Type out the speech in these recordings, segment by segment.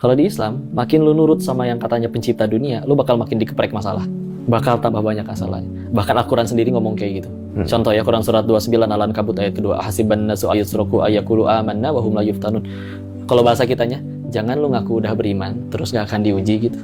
Kalau di Islam, makin lu nurut sama yang katanya pencipta dunia, lu bakal makin dikeprek masalah. Bakal tambah banyak masalahnya. Bahkan Al-Quran sendiri ngomong kayak gitu. Contoh ya, Quran surat 29 Al-Ankabut ayat kedua. Hasiban nasu ayusroku ayakulu amanna wahum la yuftanun. Kalau bahasa kitanya, jangan lu ngaku udah beriman, terus gak akan diuji gitu.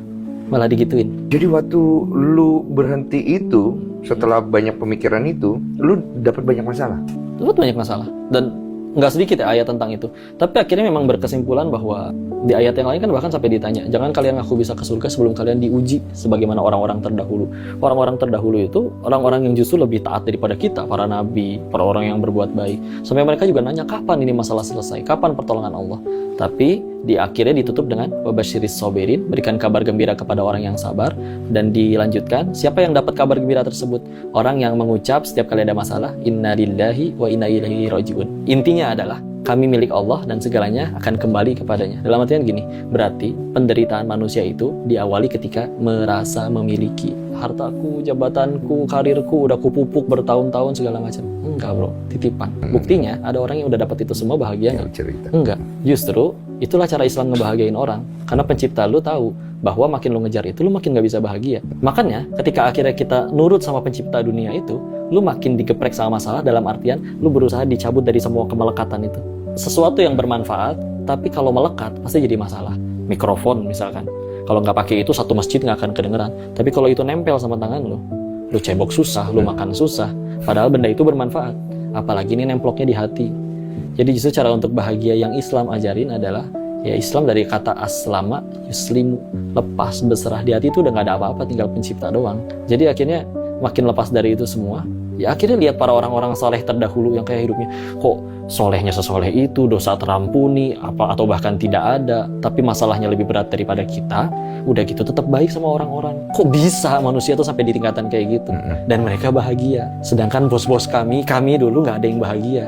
Malah digituin. Jadi waktu lu berhenti itu, setelah banyak pemikiran itu, lu dapat banyak masalah. Lu banyak masalah. Dan nggak sedikit ya ayat tentang itu. Tapi akhirnya memang berkesimpulan bahwa di ayat yang lain kan bahkan sampai ditanya, jangan kalian ngaku bisa ke surga sebelum kalian diuji sebagaimana orang-orang terdahulu. Orang-orang terdahulu itu orang-orang yang justru lebih taat daripada kita, para nabi, para orang yang berbuat baik. Sampai mereka juga nanya, kapan ini masalah selesai? Kapan pertolongan Allah? Tapi di akhirnya ditutup dengan wabasyiris sobirin, berikan kabar gembira kepada orang yang sabar. Dan dilanjutkan, siapa yang dapat kabar gembira tersebut? Orang yang mengucap setiap kali ada masalah, inna lillahi wa inna ilaihi raji'un. Intinya adalah kami milik Allah dan segalanya akan kembali kepadanya. Dalam artian gini, berarti penderitaan manusia itu diawali ketika merasa memiliki hartaku, jabatanku, karirku, udah kupupuk bertahun-tahun segala macam. Enggak bro, titipan. Buktinya ada orang yang udah dapat itu semua bahagia nggak? Cerita. Enggak. Justru itulah cara Islam ngebahagiain orang. Karena pencipta lu tahu bahwa makin lu ngejar itu, lu makin gak bisa bahagia. Makanya ketika akhirnya kita nurut sama pencipta dunia itu, lu makin digeprek sama masalah, dalam artian lu berusaha dicabut dari semua kemelekatan itu. Sesuatu yang bermanfaat, tapi kalau melekat pasti jadi masalah. Mikrofon misalkan, kalau nggak pakai itu satu masjid nggak akan kedengeran. Tapi kalau itu nempel sama tangan lu cebok susah, lu makan susah. Padahal benda itu bermanfaat. Apalagi ini nemploknya di hati. Jadi justru cara untuk bahagia yang Islam ajarin adalah, ya Islam dari kata aslama, yuslimu, lepas, berserah. Di hati itu udah nggak ada apa-apa, tinggal pencipta doang. Jadi akhirnya makin lepas dari itu semua, ya akhirnya lihat para orang-orang soleh terdahulu yang kayak hidupnya, kok solehnya sesoleh itu, dosa terampuni, atau bahkan tidak ada, tapi masalahnya lebih berat daripada kita, udah gitu tetap baik sama orang-orang. Kok bisa manusia tuh sampai di tingkatan kayak gitu? Dan mereka bahagia. Sedangkan bos-bos kami dulu nggak ada yang bahagia.